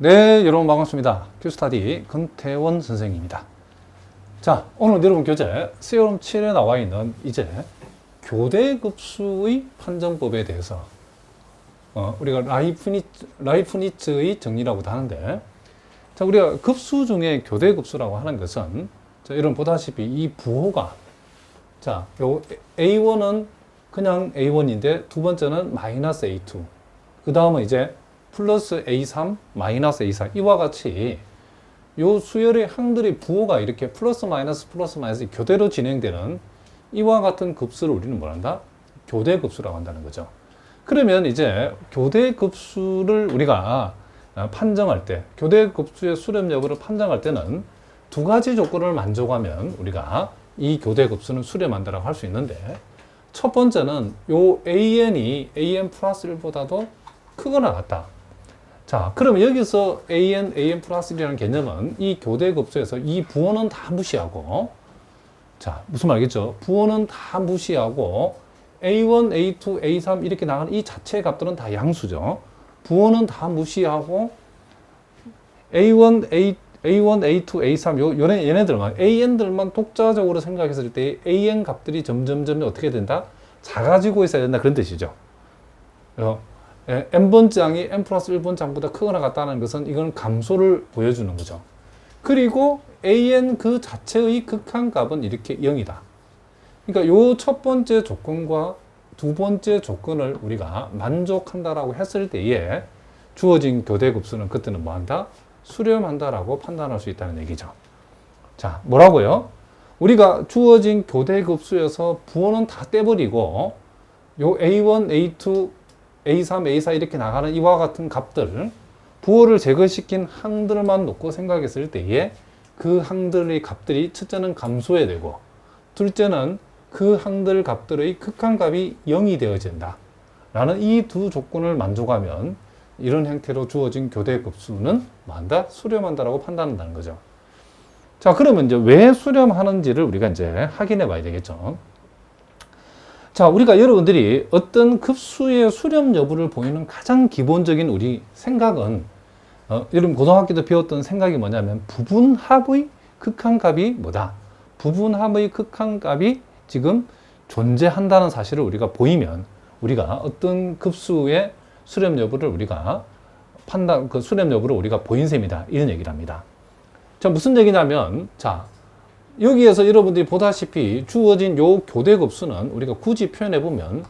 네, 여러분 반갑습니다. 큐스타디 권태원 선생입니다. 자, 오늘 여러분 교재 세럼 7에 나와 있는 이제 교대급수의 판정법에 대해서 우리가 라이프니츠의 정리라고도 하는데, 자, 우리가 급수 중에 교대급수라고 하는 것은, 자, 여러분 보다시피 이 부호가, 자, 요 A1은 그냥 A1인데 두 번째는 마이너스 A2, 그 다음은 이제 플러스 A3, 마이너스 A4 이와 같이 요 수열의 항들의 부호가 이렇게 플러스 마이너스 교대로 진행되는 이와 같은 급수를 우리는 뭐란다? 교대급수라고 한다는 거죠. 그러면 이제 교대급수를 우리가 판정할 때, 교대급수의 수렴 여부를 판정할 때는 두 가지 조건을 만족하면 우리가 이 교대급수는 수렴한다라고 할 수 있는데, 첫 번째는 요 AN이 AN 플러스 1보다도 크거나 같다. 자, 그러면 여기서 AN 플러스 1이라는 개념은 이 교대급수에서 이 부호는 다 무시하고, 자, 무슨 말이겠죠? 부호는 다 무시하고 A1, A2, A3 이렇게 나가는 이 자체의 값들은 다 양수죠. 부호는 다 무시하고 A1, A2, A3 얘네들만 AN들만 독자적으로 생각했을 때 AN 값들이 점점 어떻게 된다? 작아지고 있어야 된다, 그런 뜻이죠. n번장이 n 플러스 1번장보다 크거나 같다는 것은 이건 감소를 보여주는 거죠. 그리고 an 그 자체의 극한값은 이렇게 0이다. 그러니까 요 첫 번째 조건과 두 번째 조건을 우리가 만족한다라고 했을 때에 주어진 교대급수는 그때는 뭐한다? 수렴한다라고 판단할 수 있다는 얘기죠. 자, 뭐라고요? 우리가 주어진 교대급수에서 부호는 다 떼버리고 요 A1, A2, A3, A4 이렇게 나가는 이와 같은 값들, 부호를 제거시킨 항들만 놓고 생각했을 때에 그 항들의 값들이 첫째는 감소해야 되고, 둘째는 그 항들 값들의 극한값이 0이 되어진다 라는 이 두 조건을 만족하면 이런 형태로 주어진 교대급수는 뭐한다? 수렴한다라고 판단한다는 거죠. 자, 그러면 이제 왜 수렴하는지를 우리가 이제 확인해 봐야 되겠죠. 자, 우리가 여러분들이 어떤 급수의 수렴 여부를 보이는 가장 기본적인 우리 생각은, 여러분 고등학교 때 배웠던 생각이 뭐냐면 부분합의 극한값이 뭐다? 부분합의 극한값이 지금 존재한다는 사실을 우리가 보이면 우리가 어떤 급수의 수렴 여부를 우리가 그 수렴 여부를 우리가 보인 셈이다, 이런 얘기를 합니다. 자, 무슨 얘기냐면, 자, 여기에서 여러분들이 보다시피 주어진 요 교대급수는 우리가 굳이 표현해보면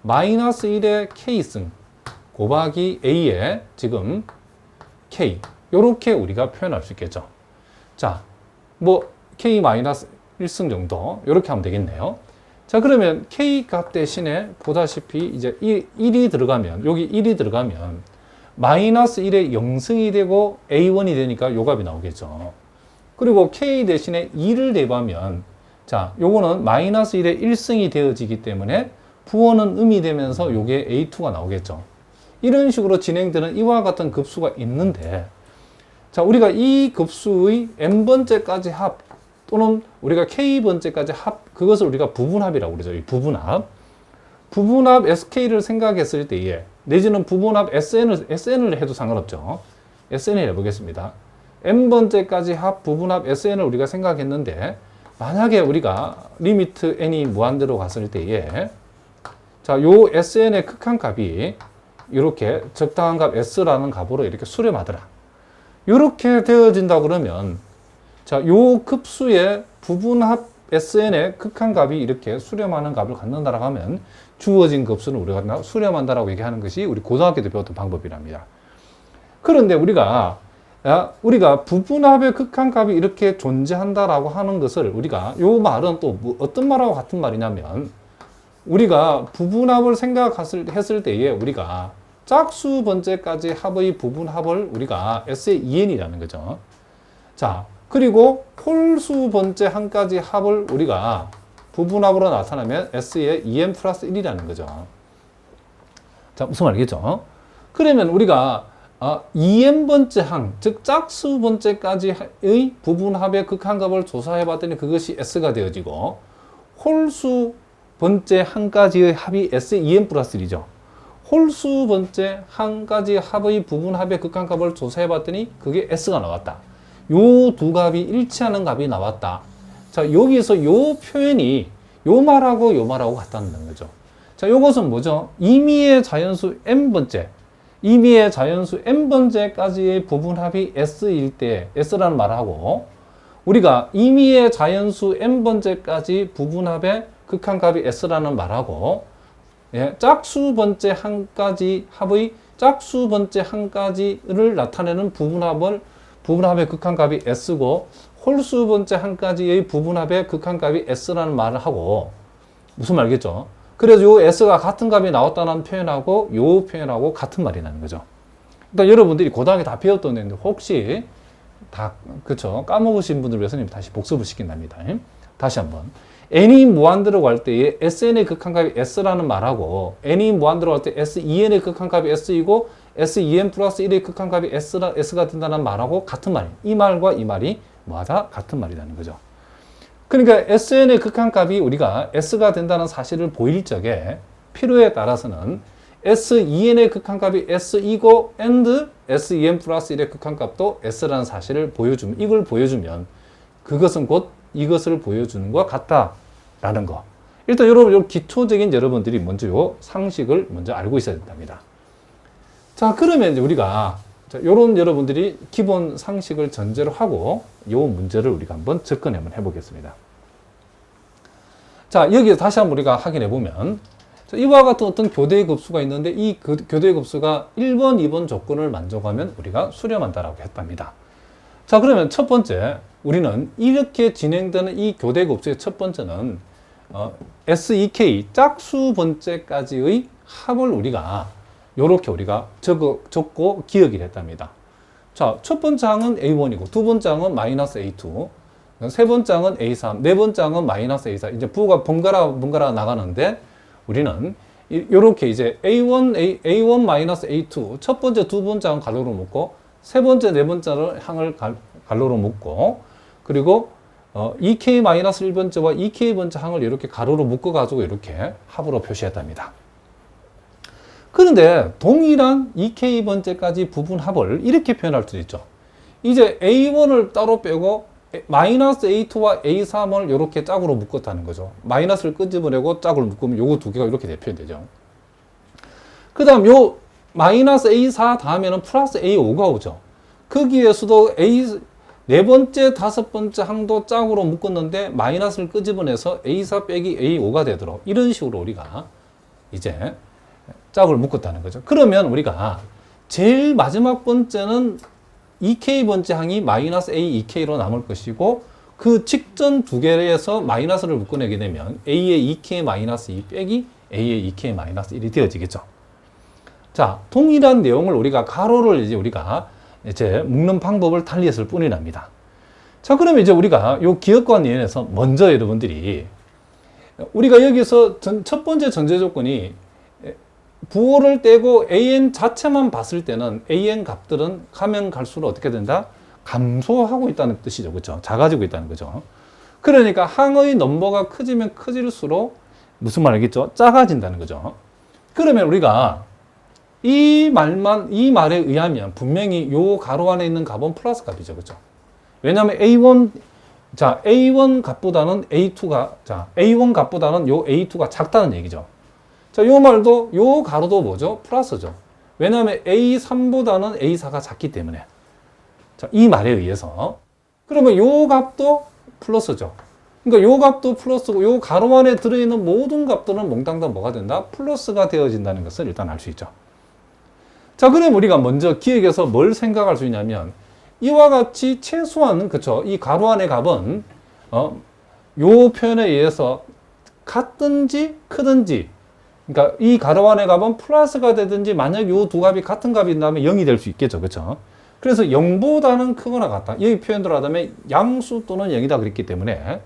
마이너스 1의 K승 곱하기 A의 지금 K, 요렇게 우리가 표현할 수 있겠죠. 자, 뭐 K 마이너스 1승 정도 요렇게 하면 되겠네요. 자, 그러면 K 값 대신에 보다시피 이제 1이 들어가면, 여기 1이 들어가면 마이너스 1의 0승이 되고 A1이 되니까 요 값이 나오겠죠. 그리고 K 대신에 2를 대입하면, 자, 요거는 마이너스 1의 1승이 되어지기 때문에 부호는 음이 되면서 요게 A2가 나오겠죠. 이런 식으로 진행되는 이와 같은 급수가 있는데, 자, 우리가 이 급수의 n번째까지 합, 또는 우리가 k번째까지 합, 그것을 우리가 부분합이라고 그러죠. 이 부분합. 부분합 sk를 생각했을 때에, 내지는 부분합 sn을 해도 상관없죠. sn을 해보겠습니다. n번째까지 합 부분합 sn을 우리가 생각했는데, 만약에 우리가 리미트 n이 무한대로 갔을 때에, 자, 요 sn의 극한값이 이렇게 적당한 값 s라는 값으로 이렇게 수렴하더라. 이렇게 되어진다 그러면, 자, 요 급수의 부분합 sn의 극한값이 이렇게 수렴하는 값을 갖는다라고 하면 주어진 급수는 우리가 수렴한다라고 얘기하는 것이 우리 고등학교 때 배웠던 방법이랍니다. 그런데 우리가 부분합의 극한값이 이렇게 존재한다라고 하는 것을 우리가, 요 말은 또 어떤 말하고 같은 말이냐면, 우리가 부분합을 생각했을 때에 우리가 짝수 번째까지 합의 부분합을 우리가 S의 2n이라는 거죠. 자, 그리고 홀수 번째 한까지 합을 우리가 부분합으로 나타내면 S의 2n 플러스 1이라는 거죠. 자, 무슨 말이겠죠? 그러면 우리가 2n번째 항, 즉 짝수 번째까지의 부분합의 극한값을 조사해 봤더니 그것이 S가 되어지고, 홀수 번째 항까지의 합이 S의 2n 플러스 1이죠. 홀수 번째 한 가지 합의 부분합의 극한값을 조사해 봤더니 그게 S가 나왔다. 요 두 값이 일치하는 값이 나왔다. 자, 여기서 요 표현이 요 말하고 요 말하고 같다는 거죠. 자, 요것은 뭐죠? 임의의 자연수 n번째, 임의의 자연수 n번째까지의 부분합이 S일 때 S라는 말하고, 우리가 임의의 자연수 n번째까지 부분합의 극한값이 S라는 말하고, 예, 짝수 번째 한 가지 합의 짝수 번째 한 가지를 나타내는 부분합의 극한값이 S고, 홀수 번째 한 가지의 부분합의 극한값이 S라는 말을 하고, 무슨 말이겠죠? 그래서 요 S가 같은 값이 나왔다는 표현하고 요 표현하고 같은 말이 나는 거죠. 일단 여러분들이 고등학교 다 배웠던 애인데 혹시 다 그쵸 까먹으신 분들 위해서는 다시 복습을 시킨답니다. 다시 한번. n이 무한대로 갈 때에 sn의 극한값이 S라는 말하고, n이 무한대로 갈 때 sen의 극한값이 S이고 sen 플러스 1의 극한값이 S가 된다는 말하고 같은 말이에요. 이 말과 이 말이 뭐하다? 같은 말이라는 거죠. 그러니까 sn의 극한값이 우리가 S가 된다는 사실을 보일 적에 필요에 따라서는 sen의 극한값이 S이고 and sen 플러스 1의 극한값도 S라는 사실을 보여주면, 이걸 보여주면 그것은 곧 이것을 보여주는 것과 같다라는 거. 일단 여러분, 요 기초적인 여러분들이 먼저 요 상식을 먼저 알고 있어야 된답니다. 자, 그러면 이제 우리가 요런 여러분들이 기본 상식을 전제로 하고 요 문제를 우리가 한번 접근해 보겠습니다. 자, 여기서 다시 한번 우리가 확인해 보면, 이와 같은 어떤 교대의 급수가 있는데 이 교대의 급수가 1번, 2번 조건을 만족하면 우리가 수렴한다라고 했답니다. 자, 그러면 첫 번째, 우리는 이렇게 진행되는 이 교대 급수의 첫 번째는 SEK 짝수 번째까지의 합을 우리가 요렇게 우리가 적고 기억을 했답니다. 자, 첫 번째 항은 A1이고 두 번째 항은 마이너스 A2, 세 번째 항은 A3, 네 번째 항은 마이너스 A4. 이제 부호가 번갈아 나가는데 우리는 요렇게 이제 A1 마이너스 A2 첫 번째, 두 번째 항 가로로 묶고 세 번째, 네 번째 항을 가로로 묶고, 그리고 EK 마이너스 1번째와 EK 번째 항을 이렇게 가로로 묶어가지고 이렇게 합으로 표시했답니다. 그런데 동일한 EK 번째까지 부분합을 이렇게 표현할 수도 있죠. 이제 A1을 따로 빼고 마이너스 A2와 A3을 이렇게 짝으로 묶었다는 거죠. 마이너스를 끄집어내고 짝으로 묶으면 요거 두 개가 이렇게 표현되죠. 그 다음 요 마이너스 A4 다음에는 플러스 A5가 오죠. 거기에서도 네 번째, 다섯 번째 항도 짝으로 묶었는데 마이너스를 끄집어내서 A4 빼기 A5가 되도록 이런 식으로 우리가 이제 짝을 묶었다는 거죠. 그러면 우리가 제일 마지막 번째는 EK 번째 항이 마이너스 A, EK로 남을 것이고, 그 직전 두 개에서 마이너스를 묶어내게 되면 A의 EK 마이너스 2 빼기 A의 EK 마이너스 1이 되어지겠죠. 자, 동일한 내용을 우리가 가로를 우리가 묶는 방법을 달리했을 뿐이랍니다. 자, 그러면 이제 우리가 요 기억관연에서 먼저 여러분들이 우리가 여기서 첫 번째 전제 조건이 부호를 떼고 an 자체만 봤을 때는 an 값들은 가면 갈수록 어떻게 된다? 감소하고 있다는 뜻이죠. 그렇죠? 작아지고 있다는 거죠. 그러니까 항의 넘버가 커지면 커질수록 무슨 말이겠죠? 작아진다는 거죠. 그러면 우리가 이 말에 의하면 분명히 요 가로 안에 있는 값은 플러스 값이죠. 그렇죠? 왜냐하면 A1 값보다는 A1 값보다는 요 A2가 작다는 얘기죠. 자, 요 말도, 요 가로도 뭐죠? 플러스죠. 왜냐하면 A3보다는 A4가 작기 때문에. 자, 이 말에 의해서. 그러면 요 값도 플러스죠. 그러니까 요 값도 플러스고, 요 가로 안에 들어있는 모든 값들은 몽땅 다 뭐가 된다? 플러스가 되어진다는 것을 일단 알 수 있죠. 자, 그럼 우리가 먼저 기억에서 뭘 생각할 수 있냐면, 이와 같이 최소한, 그쵸? 이 가로 안의 값은, 요 표현에 의해서 같든지 크든지, 그러니까 이 가로 안의 값은 플러스가 되든지, 만약 요 두 값이 같은 값이 된다면 0이 될 수 있겠죠. 그렇죠? 그래서 0보다는 크거나 같다. 여기 표현대로 하자면 양수 또는 0이다 그랬기 때문에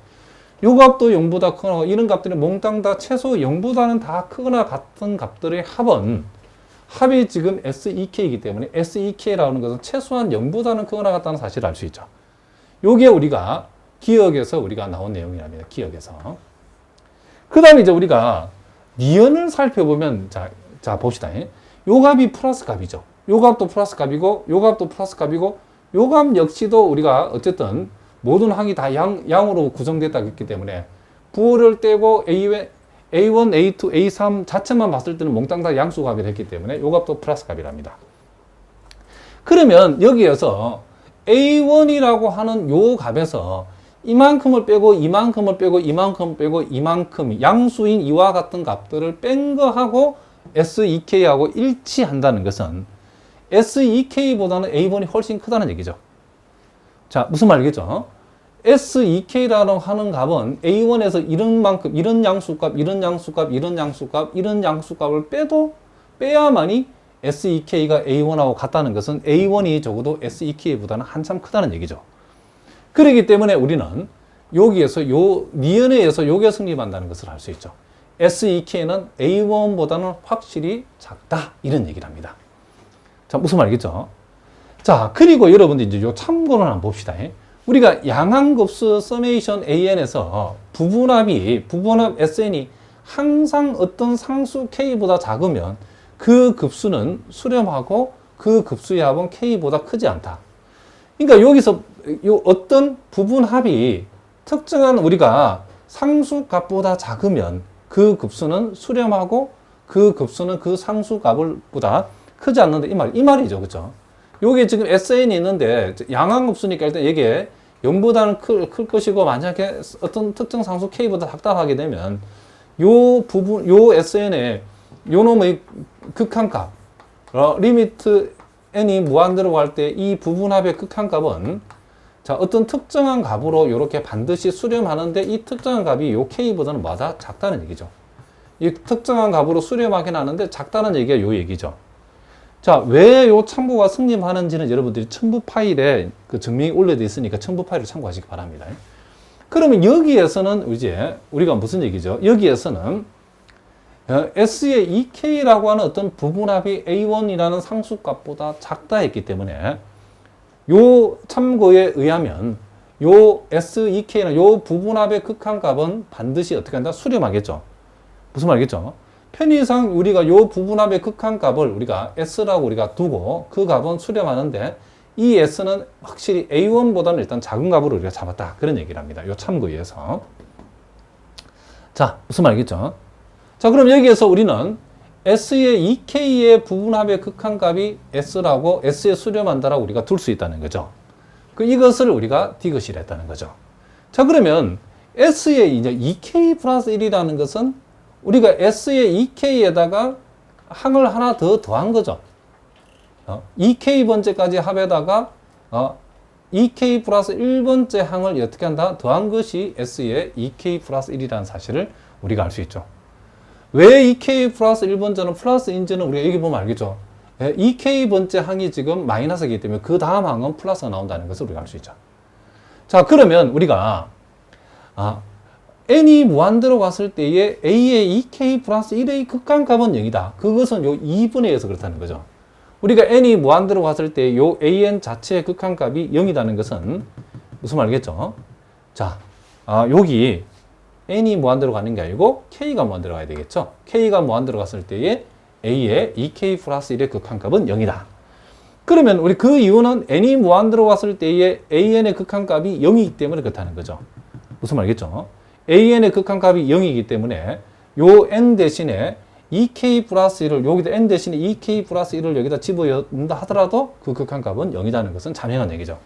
요 값도 0보다 크거나 이런 값들이 몽땅 다 최소 0보다는 다 크거나 같은 값들의 합이 지금 SEK이기 때문에 SEK라는 것은 최소한 0보다는 크거나 같다는 사실을 알 수 있죠. 요게 우리가 기억에서 우리가 나온 내용이랍니다. 기억에서. 그 다음에 이제 우리가 니은을 살펴보면, 자, 봅시다. 요 값이 플러스 값이죠. 요 값도 플러스 값이고, 요 값도 플러스 값이고, 요 값 역시도 우리가 어쨌든 모든 항이 다 양으로 구성됐다 했기 때문에 부호를 떼고 A1, A2, A3 자체만 봤을 때는 몽땅 다 양수 값이라 했기 때문에 요 값도 플러스 값이랍니다. 그러면 여기에서 A1이라고 하는 요 값에서 이만큼을 빼고 이만큼을 빼고 이만큼을 빼고 이만큼 양수인 이와 같은 값들을 뺀 거하고 SEK하고 일치한다는 것은 SEK보다는 A1이 훨씬 크다는 얘기죠. 자, 무슨 말이겠죠? SEK라고 하는 값은 A1에서 이런 만큼, 이런 양수값, 이런 양수값, 이런 양수값, 이런 양수값을 빼야만이 SEK가 A1하고 같다는 것은 A1이 적어도 SEK보다는 한참 크다는 얘기죠. 그렇기 때문에 우리는 여기에서 니은에서 요게 성립한다는 것을 알 수 있죠. SEK는 A1보다는 확실히 작다. 이런 얘기를 합니다. 자, 무슨 말이겠죠? 자, 그리고 여러분들 이제 요 참고를 한번 봅시다. 우리가 양항급수 서메이션 AN에서 부분합 SN이 항상 어떤 상수 K보다 작으면 그 급수는 수렴하고 그 급수의 합은 K보다 크지 않다. 그러니까 여기서 요 어떤 부분합이 특정한 우리가 상수값보다 작으면 그 급수는 수렴하고 그 급수는 그 상수값보다 크지 않는다. 이 말이죠. 그죠? 요게 지금 SN이 있는데 양항급수니까 일단 이게 0보다는 클 것이고 만약에 어떤 특정 상수 K보다 작다 하게 되면 요 SN의 요 놈의 극한값 리미트 n이 무한대로 갈 때 이 부분합의 극한값은 자, 어떤 특정한 값으로 이렇게 반드시 수렴하는데 이 특정한 값이 요 K보다는 뭐다? 작다는 얘기죠. 이 특정한 값으로 수렴하긴 하는데 작다는 얘기가 요 얘기죠. 자, 왜 요 참고가 성립하는지는 여러분들이 첨부 파일에 그 증명이 올려져 있으니까 첨부 파일을 참고하시기 바랍니다. 그러면 여기에서는 이제 우리가 무슨 얘기죠? 여기에서는 S의 EK라고 하는 어떤 부분합이 A1이라는 상수값보다 작다 했기 때문에 요 참고에 의하면 요 SEK는 요 부분합의 극한값은 반드시 어떻게 한다? 수렴하겠죠. 무슨 말이겠죠? 편의상 우리가 요 부분합의 극한값을 우리가 S라고 우리가 두고 그 값은 수렴하는데 이 S는 확실히 A1보다는 일단 작은 값으로 우리가 잡았다. 그런 얘기를 합니다. 요 참고에 의해서. 자, 무슨 말이겠죠? 자, 그럼 여기에서 우리는 S의 EK의 부분합의 극한값이 S라고 S에 수렴한다라고 우리가 둘 수 있다는 거죠. 이것을 우리가 디귿이라 했다는 거죠. 자, 그러면 S의 이제 EK 플러스 1이라는 것은 우리가 S의 EK에다가 항을 하나 더 더한 거죠. EK번째까지 합에다가 EK 플러스 1번째 항을 어떻게 한다? 더한 것이 S의 EK 플러스 1이라는 사실을 우리가 알 수 있죠. 왜 EK 플러스 1번째는 플러스인지는 우리가 여기 보면 알겠죠. EK번째 항이 지금 마이너스이기 때문에 그 다음 항은 플러스가 나온다는 것을 우리가 알 수 있죠. 자, 그러면 우리가 n이 무한대로 갔을 때에 a의 EK 플러스 1의 극한값은 0이다. 그것은 요 2분의 1에서 그렇다는 거죠. 우리가 n이 무한대로 갔을 때 요 an 자체의 극한값이 0이라는 것은 무슨 말이겠죠? 자, 여기 n이 무한대로 가는 게 아니고 k가 무한대로 가야 되겠죠. k가 무한대로 갔을 때에 a의 ek 플러스 1의 극한값은 0이다. 그러면 우리 그 이유는 n이 무한대로 갔을 때에 an의 극한값이 0이기 때문에 그렇다는 거죠. 무슨 말이겠죠? an의 극한값이 0이기 때문에 요 n 대신에 ek 플러스 1을 여기다 n 대신에 ek 플러스 1을 여기다 집어넣는다 하더라도 그 극한값은 0이라는 것은 자명한 얘기죠.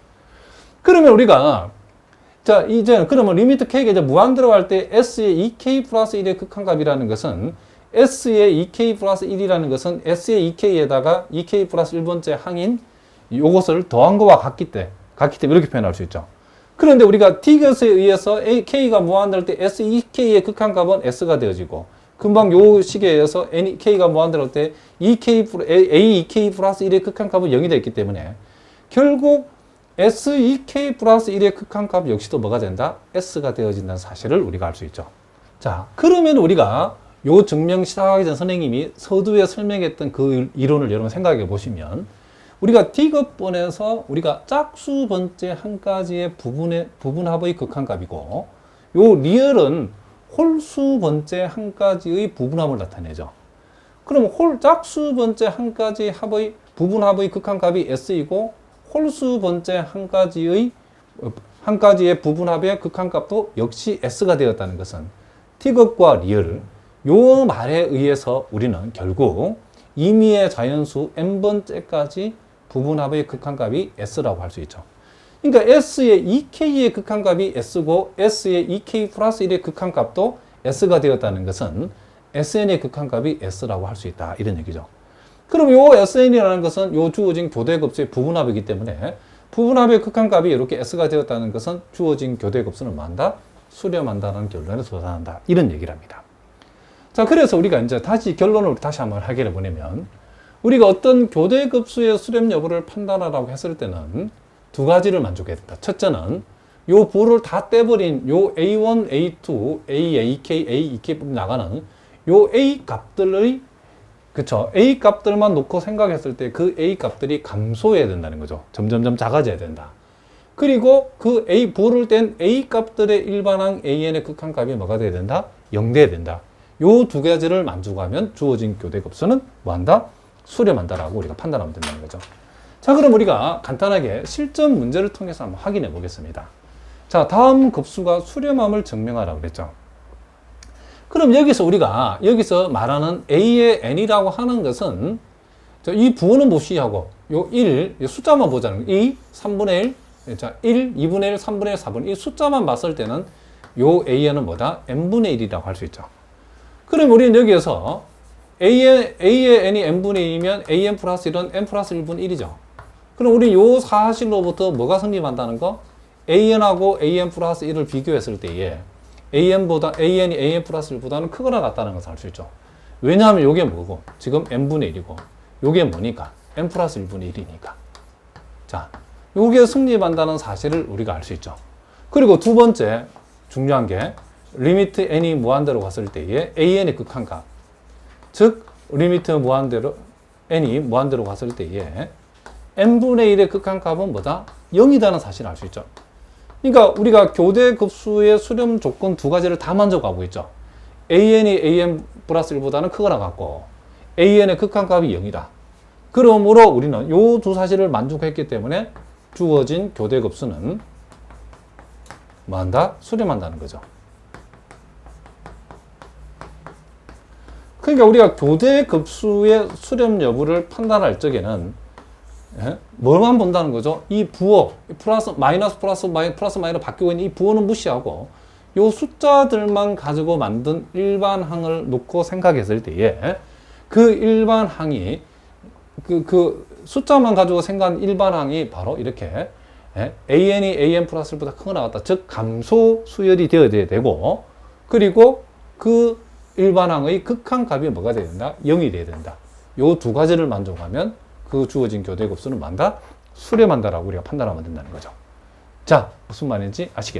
그러면 우리가 자, 이제 그러면 리미트 k가 이제 무한대로 갈 때 s의 ek 플러스 1의 극한값이라는 것은 s의 ek 플러스 1이라는 것은 s의 ek에다가 ek 플러스 1번째 항인 요것을 더한 거와 같기 때문에 이렇게 표현할 수 있죠. 그런데 우리가 디귿에 의해서 k가 무한대로 할 때 sek의 극한값은 s가 되어지고 금방 요 식에 의해서 k가 무한대로 할 때 ek 플러스 1의 극한값은 0이 됐기 때문에 결국 SEK 플러스 1의 극한값 역시도 뭐가 된다? S가 되어진다는 사실을 우리가 알 수 있죠. 자, 그러면 우리가 요 증명 시작하기 전 선생님이 서두에 설명했던 그 이론을 여러분 생각해 보시면 우리가 디귿번에서 우리가 짝수 번째 한 가지의 부분합의 극한값이고 요 리얼은 홀수 번째 한 가지의 부분합을 나타내죠. 그럼 짝수 번째 한 가지 합의, 부분 합의 극한값이 S이고, 홀수 번째 한 가지의 부분 합의 극한값도 역시 S가 되었다는 것은 T극과 리을, 요 말에 의해서 우리는 결국 임의의 자연수 n번째까지 부분 합의 극한값이 S라고 할 수 있죠. 그러니까 S의 2K의 극한값이 S고 S의 2K 플러스 1의 극한값도 S가 되었다는 것은 SN의 극한값이 S라고 할 수 있다. 이런 얘기죠. 그럼 요 SN이라는 것은 요 주어진 교대급수의 부분합이기 때문에 부분합의 극한값이 이렇게 S가 되었다는 것은 주어진 교대급수는 뭐한다? 수렴한다는 결론에 도달한다. 이런 얘기를 합니다. 자, 그래서 우리가 이제 다시 결론을 다시 한번 확인해 보려면 우리가 어떤 교대급수의 수렴 여부를 판단하라고 했을 때는 두 가지를 만족해야 된다. 첫째는 요 부를 다 떼버린 요 A1, A2, A2K, A2K 나가는 요 A 값들의 그쵸. A 값들만 놓고 생각했을 때 그 A 값들이 감소해야 된다는 거죠. 점점점 작아져야 된다. 그리고 그 A 부를 뗀 A 값들의 일반항 AN의 극한값이 뭐가 돼야 된다? 0 돼야 된다. 요 두 가지를 만족하면 주어진 교대급수는 뭐한다? 수렴한다라고 우리가 판단하면 된다는 거죠. 자, 그럼 우리가 간단하게 실전 문제를 통해서 한번 확인해 보겠습니다. 자, 다음 급수가 수렴함을 증명하라고 그랬죠. 그럼 여기서 말하는 A의 N이라고 하는 것은 이 부호는 무시하고 요 1, 숫자만 보자는 거예요. 2, 3분의 1, 자, 1, 2분의 1, 3분의 1, 4분의 1. 이 숫자만 봤을 때는 요 An은 뭐다? N분의 1이라고 할 수 있죠. 그럼 우리는 여기에서 A의 N이 N분의 1이면 AN 플러스 1은 N 플러스 1분의 1이죠. 그럼 우리 요 사실로부터 뭐가 성립한다는 거? AN하고 AN 플러스 1을 비교했을 때에 AN이 AN 플러스 1보다는 크거나 같다는 것을 알 수 있죠. 왜냐하면 요게 뭐고, 지금 N분의 1이고, 요게 뭐니까? N 플러스 1분의 1이니까. 자, 요게 성립한다는 사실을 우리가 알 수 있죠. 그리고 두 번째, 중요한 게, 리미트 N이 무한대로 갔을 때에 AN의 극한값. 즉, 리미트 N이 무한대로 갔을 때에 N분의 1의 극한값은 뭐다? 0이라는 사실을 알 수 있죠. 그러니까 우리가 교대급수의 수렴 조건 두 가지를 다 만족하고 있죠. AN이 AN 플러스 1보다는 크거나 같고 AN의 극한값이 0이다. 그러므로 우리는 이 두 사실을 만족했기 때문에 주어진 교대급수는 뭐한다? 수렴한다는 거죠. 그러니까 우리가 교대급수의 수렴 여부를 판단할 적에는 뭐만 본다는 거죠? 이 부호, 플러스 마이너스 바뀌고 있는 이 부호는 무시하고 요 숫자들만 가지고 만든 일반항을 놓고 생각했을 때에 그 일반항이 그 숫자만 가지고 생각한 일반항이 바로 이렇게 AN이 AN 플러스 1보다 크거나 같다. 즉 감소 수열이 되어야 되고 그리고 그 일반항의 극한값이 뭐가 돼야 된다? 0이 돼야 된다. 요 두 가지를 만족하면 그 주어진 교대급수는 뭐한다? 수렴한다라고 우리가 판단하면 된다는 거죠. 자, 무슨 말인지 아시겠죠?